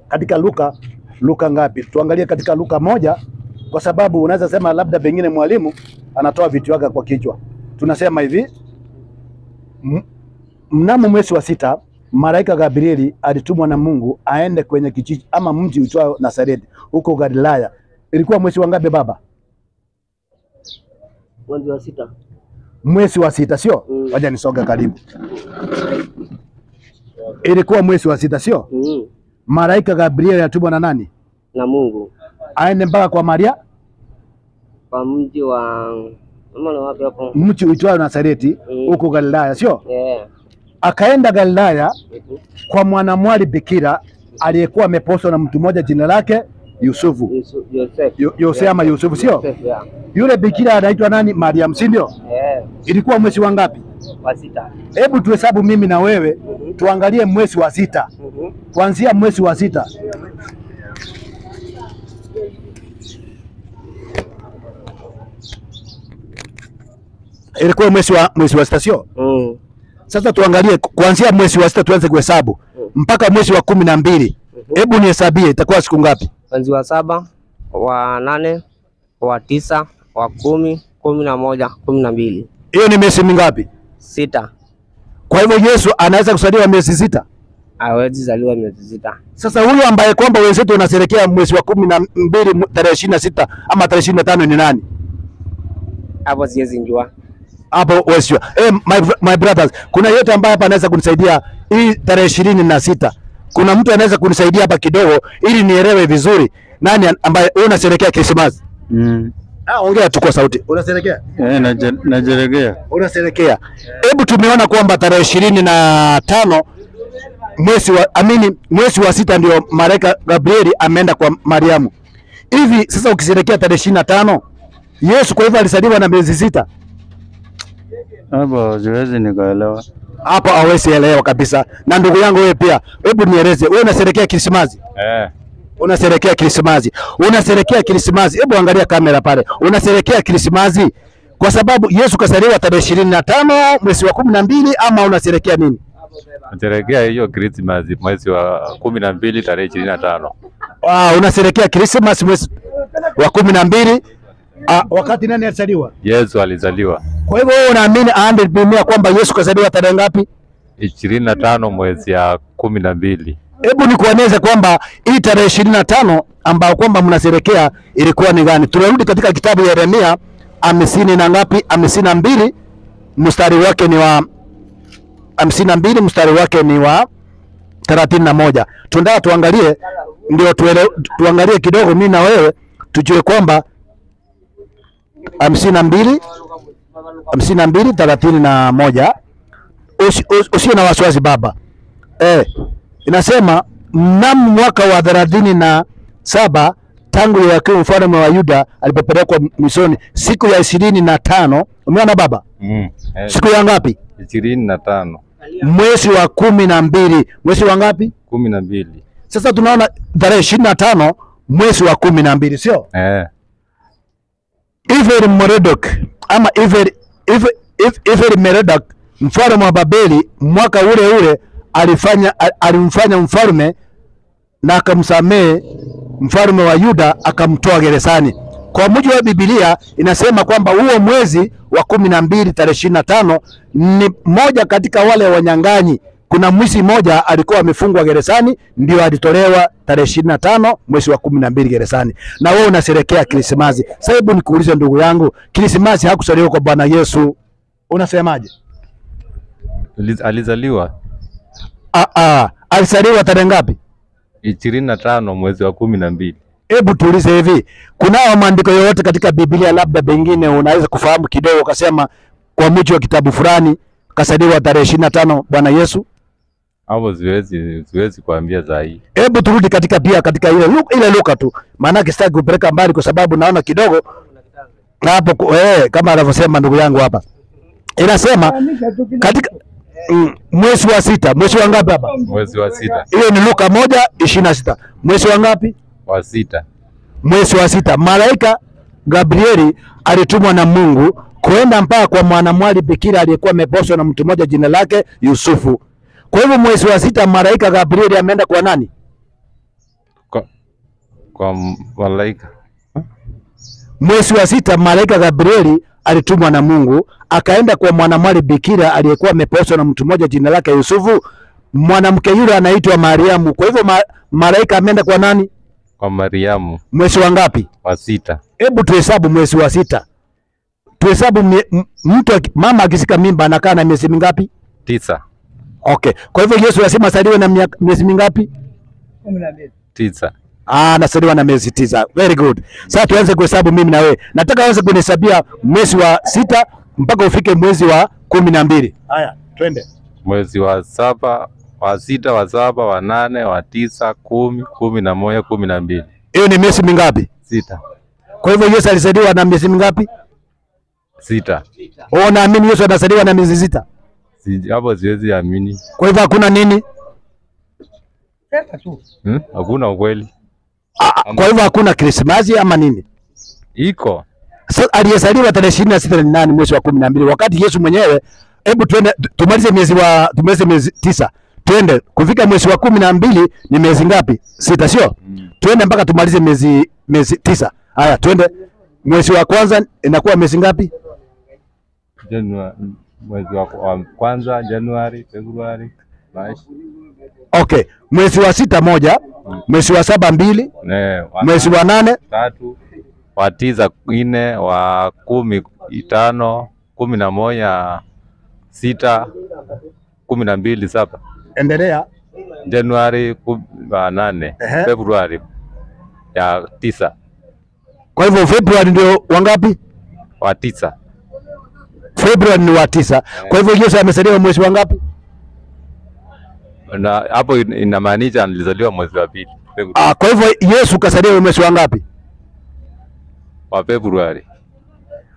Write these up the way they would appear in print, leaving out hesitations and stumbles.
katika Luka ngapi? Tuangalie katika Luka 1, kwa sababu unaweza sema labda pengine mwalimu anatoa vitu vyake kwa kichwa. Tunasema hivi, mnamo mwezi wa 6 malaika Gabrieli alitumwa na Mungu aende kwenye kijiji ama mji uitwao Nazareti huko Galilaya. Ilikuwa mwezi wa ngapi baba? Mwezi wa 6. Mwezi wa 6 sio? Wacha nisonge karibu. Ilikuwa mwezi wa 6 sio? Malaika Gabrieli alitumwa na nani? Na Mungu. Aende mpaka kwa Maria, kwa mji wa wapi hapo? Mji uitwao Nazareti huko Galilaya sio? Akaenda Galilaya kwa mwanamwali bikira aliyekuwa ameposwa na mtu mmoja jina lake Yusufu. Yosef ama Yusufu sio? Yule bikira anaitwa nani? Mariam, si ndio? Ilikuwa mwezi wa ngapi? Wa 6. Hebu tuhesabu mimi na wewe, tuangalie mwezi wa 6. Kuanzia mwezi wa 6. Ilikuwa mwezi wa 6 sio? Sasa tuangalie kuanzia mwezi wa 6 tuanze kuhesabu mpaka mwezi wa 12. Hebu nihesabie itakuwa siku ngapi? Mwezi wa 7, wa 8, wa 9, wa 10, 11, 12. Hiyo ni miezi mingapi? 6. Kwa hivyo Yesu anaweza kuzaliwa miezi 6? Hawezi zaliwa miezi 6. Sasa huyu ambaye kwamba wenzetu wanasherehekea mwezi wa 12 tarehe 26 ama tarehe 25 ni nani? Hapo siwezi njua. Hapo wewe my brothers, kuna yote ambaye hapa anaweza kunisaidia hii tarehe 26? Kuna mtu anaweza kunisaidia hapa kidogo ili nielewe vizuri nani ambaye unasherehekea Christmas? Ongea tu kwa sauti. Unasherehekea? Nasherehekea. Unasherehekea. Hebu tumeona kwamba tarehe 25 mwezi wa 6 ndio malaika Gabrieli ameenda kwa Mariamu. Hivi sasa ukisherehekea tarehe 25 Yesu kwa hivyo alizaliwa na miezi 6? Hapo siwezi nikaelewa. Hapo hawezi elewa kabisa. Na ndugu yangu wewe pia, hebu nieleze, wewe unasherehekea Krismasi? Unasherehekea Krismasi. Unasherehekea Krismasi. Hebu angalia kamera pale. Unasherehekea Krismasi kwa sababu Yesu kazaliwa tarehe 25 mwezi wa 12 ama unasherehekea nini? Nasherehekea hiyo Krismasi mwezi wa 12 tarehe 25. Unasherehekea Krismasi mwezi wa 12 wakati nani alizaliwa? Yesu alizaliwa. Kwa hivyo wewe unaamini 100% kwamba Yesu kazaliwa tarehe ngapi? 25 mwezi ya 12. Hebu nikueleze kwamba hii tarehe 25 ambao kwamba mnasherehekea ilikuwa ni gani? Tunarudi katika kitabu ya Yeremia 50 na ngapi? 52 mstari wake ni wa 52 mstari wake ni wa 31. Tunataka tuangalie ndio tuangalie kidogo mimi na wewe tujue kwamba 52 31. Usio na wasiwasi baba. Inasema mnamo mwaka wa 37 tangu Yoakimu mfalme wa Yuda alipopelekwa misoni, siku ya 25. Umeona baba? Siku ya ngapi? 25. Mwezi wa 12. Mwezi wa ngapi? 12. Sasa tunaona tarehe 25 mwezi wa 12 sio? Iveri Merodach ama Iveri Merodach mfalme wa Babeli mwaka ule alimfanya mfalme na akamsamehe mfalme wa Yuda akamtoa gerezani. Kwa mujibu wa Biblia inasema kwamba huo mwezi wa 12 tarehe 25 ni moja katika wale wanyang'anyi. Kuna mwizi mmoja alikuwa amefungwa gerezani ndio alitolewa tarehe 25 mwezi wa 12 gerezani. Na wewe unasherehekea Krismasi. Sasa hebu nikuulize ndugu yangu, Krismasi hakusaliwa kwa Bwana Yesu. Unasemaje? Alizaliwa. Alizaliwa tarehe ngapi? 25 mwezi wa 12. Hebu tuulize hivi, kuna maandiko yoyote katika Biblia labda pengine unaweza kufahamu kidogo ukasema kwa mujibu wa kitabu fulani kasaliwa tarehe 25 Bwana Yesu? Hapo siwezi kuambia zaidi. Hebu turudi katika ile Luka tu. Maana sitaki kupeleka mbali kwa sababu naona kidogo hapo kama anavyosema ndugu yangu hapa. Inasema katika mwezi wa 6. Mwezi wa ngapi hapa? Mwezi wa 6. Hiyo ni Luka 1:26. Mwezi wa ngapi? Wa 6. Mwezi wa 6 malaika Gabrieli alitumwa na Mungu kwenda mpaka kwa mwanamwali bikira aliyekuwa ameposwa na mtu mmoja jina lake Yusufu. Kwa hivyo mwezi wa 6 malaika Gabrieli ameenda kwa nani? Kwa malaika. Mwezi wa sita malaika Gabrieli alitumwa na Mungu akaenda kwa mwanamwali bikira aliyekuwa ameposwa na mtu mmoja jina lake Yusufu. Mwanamke yule anaitwa Mariamu. Kwa hivyo malaika ameenda kwa nani? Kwa Mariamu. Mwezi wa ngapi? Wa sita. Hebu tuhesabu mwezi wa sita. Tuhesabu mama akisika mimba anakaa na miezi mingapi? 9. Okay. Kwa hivyo Yesu lazima asaliwe na miezi mingapi? 9. Anasaliwa na miezi 9. Very good. Sasa tuanze kuhesabu mimi na wewe. Nataka uanze kunihesabia mwezi wa sita mpaka ufike mwezi wa 12. Haya, twende. Mwezi wa saba, wa sita, wa saba, wa nane, wa tisa, 10, 11, 12. Hiyo ni miezi mingapi? 6. Kwa hivyo Yesu alizaliwa na miezi mingapi? 6. Naamini Yesu anazaliwa na miezi 6. Hapo siwezi amini. Kwa hivyo hakuna nini? Hakuna ukweli. Kwa hivyo hakuna Krismasi ama nini? Iko. Sasa aliyezaliwa tarehe 26 ni nani mwezi wa 12? Wakati Yesu mwenyewe, hebu twende tumalize miezi 9. Twende kufika mwezi wa 12 ni miezi ngapi? 6, sio? Twende mpaka tumalize miezi 9. Haya, twende. Mwezi wa kwanza inakuwa miezi ngapi? Mwezi wa kwanza Januari, Februari, Machi. Okay, mwezi wa 6 1, mwezi wa 7 2, mwezi wa 8 3, wa 9 4, wa 10 5, 11 6, 12 7. Endelea. Januari 8, Februari ya 9. Kwa hivyo Februari ndio wangapi? Wa 9. Februari ni wa 9. Kwa hivyo Yesu amezaliwa mwezi wa ngapi? Na hapo inamaanisha alizaliwa mwezi wa 2. Kwa hivyo Yesu kazaliwa mwezi wa ngapi? Wa Februari.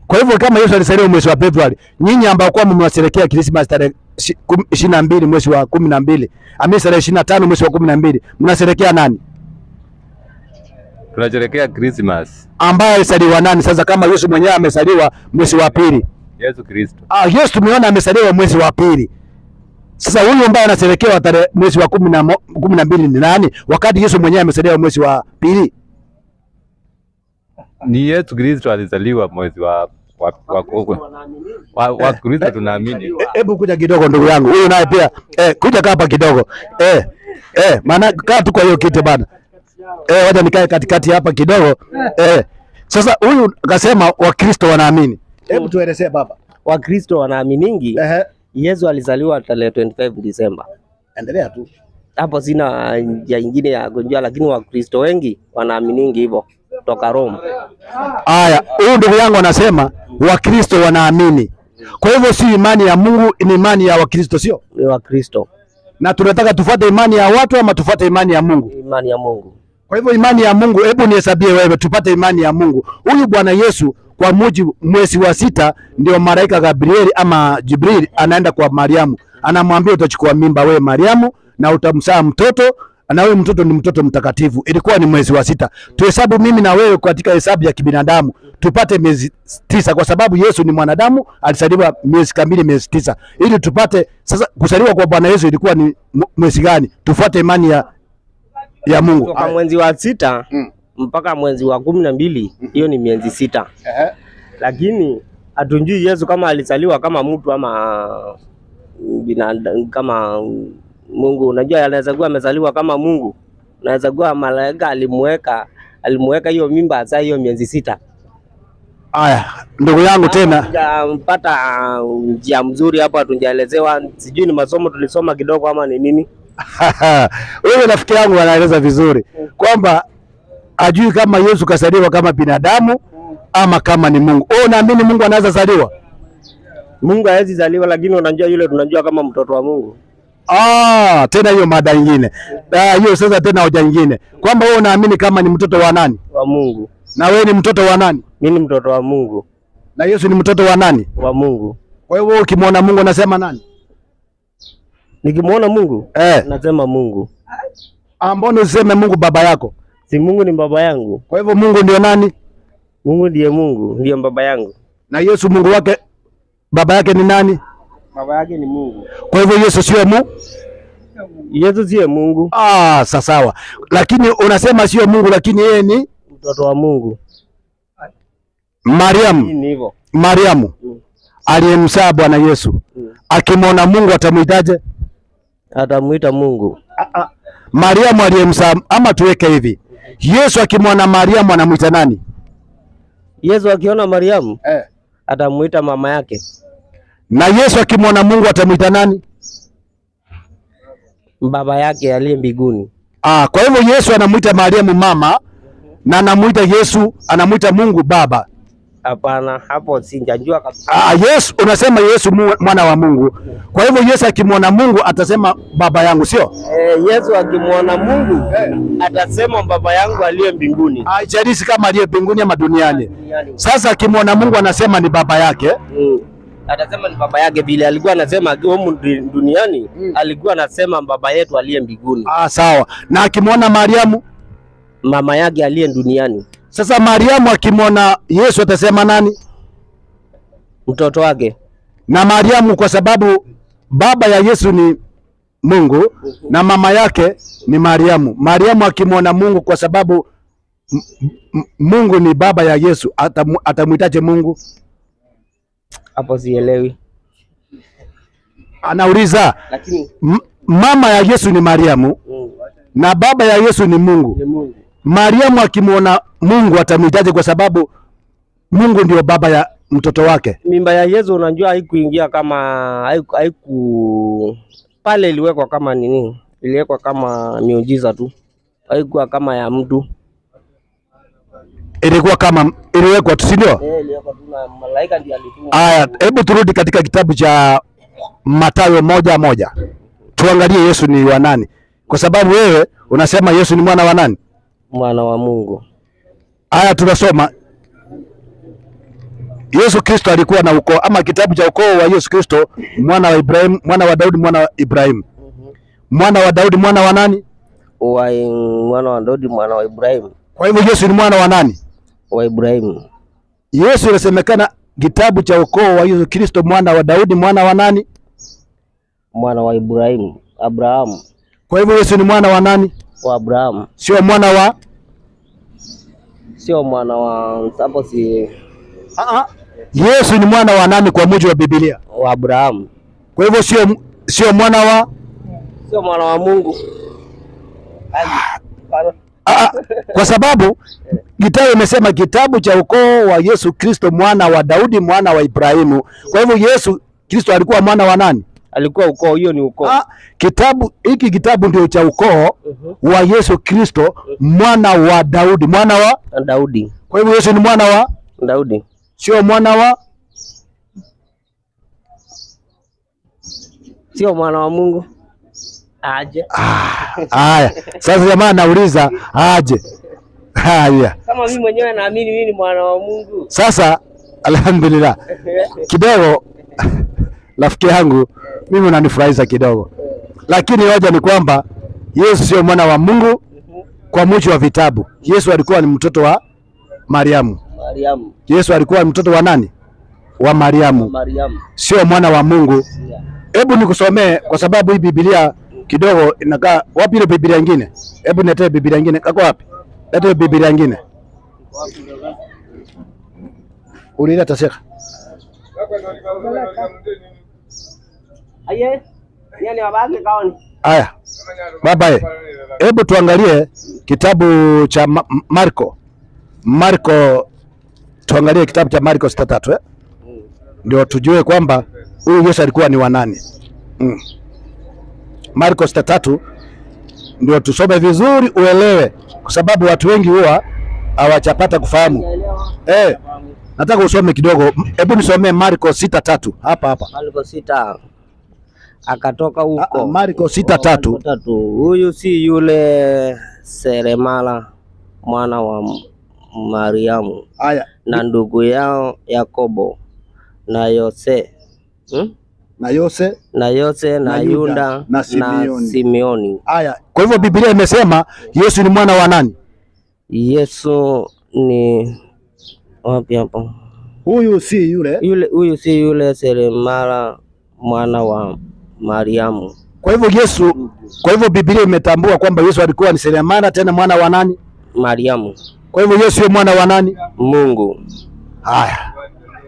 Kwa hivyo kama Yesu alizaliwa mwezi wa Februari, nyinyi ambao kwa mnasherehekea Christmas tarehe 22 mwezi wa 12, tarehe 25 mwezi wa 12, mnasherehekea nani? Tunasherehekea Christmas. Ambaye alizaliwa nani sasa kama Yesu mwenyewe amezaliwa mwezi wa 2? Yesu Kristo. Yesu tumeona amezaliwa mwezi wa 2. Sasa huyu ambaye anasherehekewa tarehe mwezi wa 12 ni nani? Wakati Yesu mwenyewe amezaliwa mwezi wa 2. Ni Yesu Kristo alizaliwa mwezi wa Kristo tunaamini. Hebu kuja kidogo ndugu yangu. Huyu naye pia kuja hapa kidogo. Maana kaa tu kwa hiyo kiti bana. Wacha nikae katikati hapa kidogo. Sasa huyu akasema Wakristo wanaamini. Hebu tuelezee baba. Wakristo wanaaminigi Yesu alizaliwa tarehe 25 Disemba. Endelea tu. Hapo sina njia nyingine ya kujua, lakini Wakristo wengi wanaaminigi hivyo toka Rome. Haya, huyu ndugu yangu anasema Wakristo wanaamini. Kwa hivyo si imani ya Mungu, ni imani ya Wakristo, sio? Ni Wakristo. Na tunataka tufuate imani ya watu ama tufuate imani ya Mungu? Imani ya Mungu. Kwa hivyo imani ya Mungu, hebu nihesabie wewe tupate imani ya Mungu. Huyu Bwana Yesu kwa mujibu mwezi wa 6 ndio malaika Gabrieli ama Jibril anaenda kwa Mariamu. Anamwambia utachukua mimba wewe Mariamu na utamzaa mtoto na huyo mtoto ni mtoto mtakatifu. Ilikuwa ni mwezi wa 6. Tuhesabu mimi na wewe katika hesabu ya kibinadamu tupate miezi 9 kwa sababu Yesu ni mwanadamu alizaliwa miezi kamili miezi 9. Ili tupate sasa kuzaliwa kwa Bwana Yesu ilikuwa ni mwezi gani? Tufuate imani ya Mungu. Kwa mwezi wa 6 mpaka mwezi wa 12 hiyo ni miezi 6. Lakini hatunjui Yesu kama alizaliwa kama mtu ama binadamu kama Mungu. Unajua anaweza kuwa amezaliwa kama Mungu. Anaweza kuwa malaika alimweka hiyo mimba hasa hiyo miezi 6. Haya, ndugu yangu tena. Mpata njia mzuri hapo hatujaelezewa. Sijui ni masomo tulisoma kidogo ama ni nini. Wewe rafiki yangu anaeleza vizuri kwamba ajui kama Yesu kazaliwa kama binadamu ama kama ni Mungu. Naamini Mungu anaweza zaliwa. Mungu hawezi zaliwa, lakini unajua yule tunajua kama mtoto wa Mungu. Tena hiyo mada nyingine. Hiyo sasa tena hoja nyingine. Kwamba wewe unaamini kama ni mtoto wa nani? Wa Mungu. Na wewe ni mtoto wa nani? Mimi ni mtoto wa Mungu. Na Yesu ni mtoto wa nani? Wa Mungu. Kwa hiyo wewe ukimwona Mungu unasema nani? Nikimwona Mungu nasema Mungu. Mbona useme Mungu baba yako? Si Mungu ni baba yangu. Kwa hivyo Mungu ndio nani? Mungu ndiye Mungu, ndiye baba yangu. Na Yesu Mungu wake baba yake ni nani? Baba yake ni Mungu. Kwa hivyo Yesu sio Mungu? Yesu siye Mungu. Sawa. Lakini unasema sio Mungu, lakini yeye ni Mtoto wa Mungu. Mariamu aliyemzaa Bwana Yesu akimwona Mungu atamuitaje? Atamuita Mungu. Mariamu aliyemzaa, ama tuweke hivi, Yesu akimwona Mariamu anamuita nani? Yesu akiona Mariamu atamuita mama yake. Na Yesu akimwona Mungu atamuita nani? Baba yake aliye mbinguni. Kwa hivyo Yesu anamuita Mariamu mama na anamuita Yesu, anamuita Mungu baba. Hapana, hapo sijajua kabisa. Yesu, unasema Yesu mwana wa Mungu. Kwa hivyo Yesu akimwona Mungu atasema baba yangu, sio? Yesu akimwona Mungu atasema baba yangu aliye mbinguni. Haijalishi kama aliye mbinguni ama duniani. Sasa akimwona Mungu anasema ni baba yake. Atasema ni baba yake vile alikuwa anasema humu duniani, alikuwa anasema baba yetu aliye mbinguni. Sawa. Na akimwona Mariamu mama yake aliye duniani. Sasa Mariamu akimwona Yesu atasema nani? Mtoto wake. Na Mariamu kwa sababu baba ya Yesu ni Mungu na mama yake ni Mariamu. Mariamu akimwona Mungu kwa sababu Mungu ni baba ya Yesu, atamuitaje Mungu? Hapo sielewi. Anauliza, lakini mama ya Yesu ni Mariamu na baba ya Yesu ni Mungu. Mariamu akimwona Mungu atamuitaje kwa sababu Mungu ndio baba ya mtoto wake? Mimba ya Yesu unajua haikuingia kama haiku pale, iliwekwa kama nini? Iliwekwa kama miujiza tu. Haikuwa kama ya mtu. Ilikuwa kama iliwekwa tu, si ndio? Iliwekwa tu na malaika ndiye alituma. Haya, hebu turudi katika kitabu cha Mathayo 1:1. Tuangalie Yesu ni wa nani? Kwa sababu wewe unasema Yesu ni mwana wa nani? Mwana wa Mungu. Haya, tunasoma Yesu Kristo alikuwa na ukoo, ama kitabu cha ukoo wa Yesu Kristo, mwana wa Ibrahim, mwana wa Daudi, mwana wa Ibrahim. Mwana wa Daudi, mwana wa nani? Mwana wa Daudi, mwana wa Ibrahim. Kwa hivyo Yesu ni mwana wa nani? Wa Ibrahim. Yesu inasemekana kitabu cha ukoo wa Yesu Kristo, mwana wa Daudi, mwana wa nani? Mwana wa Ibrahim, Abraham. Kwa hivyo Yesu ni mwana wa nani? Wa Abraham. Sio mwana wa hapo si Yesu ni mwana wa nani kwa mujibu wa Biblia? Wa Abraham. Kwa hivyo sio mwana wa Mungu. Kwa sababu kitabu imesema kitabu cha ukoo wa Yesu Kristo, mwana wa Daudi, mwana wa Ibrahimu. Kwa hivyo Yesu Kristo alikuwa mwana wa nani? Alikuwa ukoo, hiyo ni ukoo. Kitabu ndio cha ukoo wa Yesu Kristo, mwana wa Daudi, mwana wa Daudi. Kwa hivyo Yesu ni mwana wa Daudi. Sio mwana wa Mungu. Aje. Haya. Sasa jamaa nauliza aje. Haya. Kama mimi mwenyewe naamini mimi ni mwana wa Mungu. Sasa alhamdulillah. Kidogo rafiki yangu mimi unanifurahisha kidogo. Lakini hoja ni kwamba Yesu sio mwana wa Mungu kwa mujibu wa vitabu. Yesu alikuwa ni mtoto wa Mariamu. Yesu alikuwa ni mtoto wa nani? Wa Mariamu. Sio mwana wa Mungu. Hebu nikusomee kwa sababu hii Biblia kidogo inakaa. Wapi ile Biblia nyingine? Hebu niletee Biblia nyingine. Kako wapi? Leta Biblia nyingine. Ulileta Sheikh. Aya. Baba, hebu tuangalie kitabu cha Marko. Tuangalie kitabu cha Marko 6:3 ndio tujue kwamba huyu Yesu alikuwa ni wa nani. Marko 6:3 ndio tusome vizuri uelewe, kwa sababu watu wengi huwa hawachapata kufahamu. Nataka usome kidogo. Hebu nisomee Marko 6:3 hapa. Marko 6. Akatoka huko. Marko 6:3. Huyu si yule seremala mwana wa Mariamu. Haya. Na ndugu yao Yakobo na Yose. Na Yuda na Simeoni. Haya. Kwa hivyo Biblia imesema Yesu ni mwana wa nani? Yesu ni wapi hapo? Huyu si yule seremala mwana wa Mariamu. Kwa hivyo Biblia imetambua kwamba Yesu alikuwa ni seremala, tena mwana wa nani? Mariamu. Kwa hivyo Yesu ni mwana wa nani? Mungu. Haya,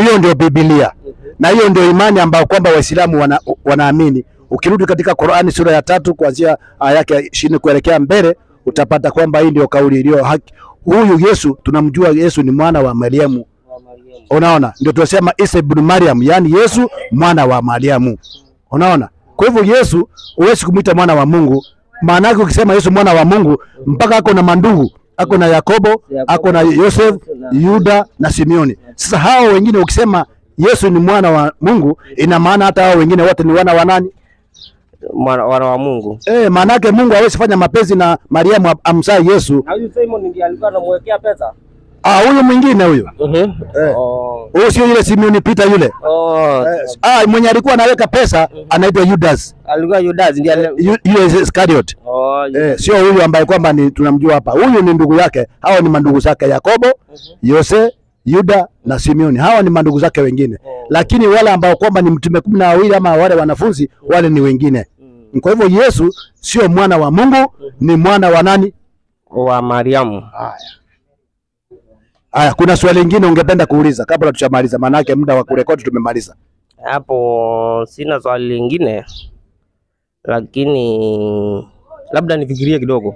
hiyo ndio Biblia na hiyo ndio imani ambayo kwamba Waislamu wanaamini. Ukirudi katika Qur'ani sura ya 3 kuanzia aya yake 20 kuelekea mbele, utapata kwamba hii ndio kauli iliyo haki. Huyu Yesu tunamjua Yesu ni mwana wa Mariamu. Unaona, ndio tunasema Isa ibn Maryam, yani Yesu mwana wa Mariamu. Unaona, kwa hivyo Yesu huwezi kumuita mwana wa Mungu. Maana yake ukisema Yesu mwana wa Mungu, mpaka ako na mandugu, ako na Yakobo, ako na Yosef, Yuda na Simeoni. Sasa hao wengine ukisema Yesu ni mwana wa Mungu, ina maana hata hao wengine wote ni wana wa nani? Wana wa Mungu. Maana yake Mungu hawezi fanya mapenzi na Mariamu amzae Yesu. Na huyu Simon ndiye alikuwa anamwekea pesa. Huyo mwingine huyo. Huyo sio yule Simeoni Peter yule. Mwenye alikuwa anaweka pesa anaitwa Judas. Alikuwa Judas ndiye yule Iscariot. Sio huyu ambaye kwamba ni tunamjua hapa. Huyu ni ndugu yake. Hao ni mandugu zake Yakobo, Yose, Yuda na Simeoni. Hawa ni mandugu zake wengine. Lakini wale ambao kwamba ni mtume 12 ama wale wanafunzi wale ni wengine. Kwa hivyo Yesu sio mwana wa Mungu, ni mwana wa nani? Wa Mariamu. Haya, kuna swali lingine ungependa kuuliza kabla tuchamaliza? Maana yake muda wa kurekodi tumemaliza. Hapo sina swali lingine, lakini labda nifikirie kidogo.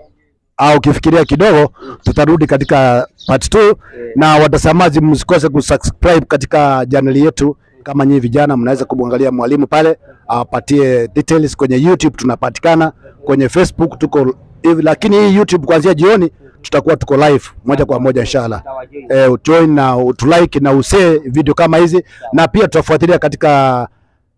Ukifikiria kidogo tutarudi katika part 2, na watazamaji msikose kusubscribe katika channel yetu. Kama nyinyi vijana mnaweza kumwangalia mwalimu pale, apatie details kwenye YouTube tunapatikana, kwenye Facebook tuko hivi, lakini hii YouTube kuanzia jioni tutakuwa tuko live moja kwa moja inshallah. Join na utulike na usee video kama hizi, na pia tutafuatilia katika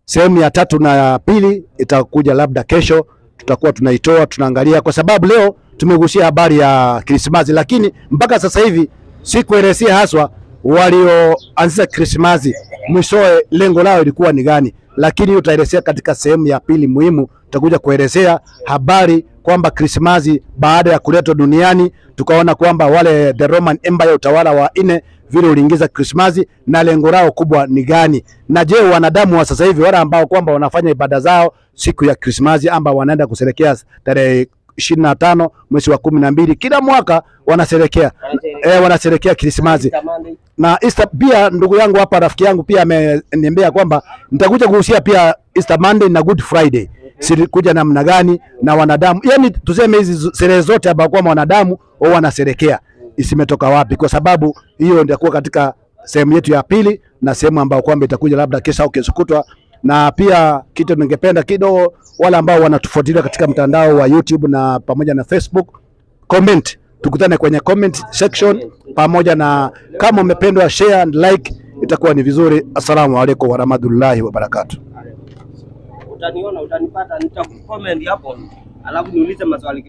sehemu ya 3 na ya 2 itakuja labda kesho, tutakuwa tunaitoa tunaangalia, kwa sababu leo tumegusia habari ya Krismasi, lakini mpaka sasa hivi sikuelezea haswa walioanzisha Krismasi mwishowe lengo lao ilikuwa ni gani, lakini utaelezea katika sehemu ya 2 muhimu. Tutakuja kuelezea habari kwamba Krismasi baada ya kuletwa duniani tukaona kwamba wale the Roman Empire, utawala wa 4 vile uliingiza Krismasi na lengo lao kubwa ni gani, na je wanadamu wa sasa hivi wale ambao kwamba wanafanya ibada zao siku ya Krismasi ambao wanaenda kusherehekea tarehe 25 mwezi wa 12 kila mwaka wanasherehekea Krismasi na Easter pia. Ndugu yangu hapa, rafiki yangu pia ameniambia kwamba nitakuja kuhusia pia Easter Monday na Good Friday, kuja namna gani na wanadamu, yani tuseme hizi sherehe zote ambao kwa wanadamu wao wanasherehekea isimetoka wapi, kwa sababu hiyo ndio katika sehemu yetu ya 2 na sehemu ambayo kwamba itakuja labda kesho au kesho kutwa. Na pia kitu ningependa kidogo wale ambao wanatufuatilia katika mtandao wa YouTube na pamoja na Facebook, comment, tukutane kwenye comment section, pamoja na kama umependwa share and like, itakuwa ni vizuri. Assalamu alaikum warahmatullahi wabarakatuh. Utaniona, utanipata, nitakucomment hapo alafu niulize maswali.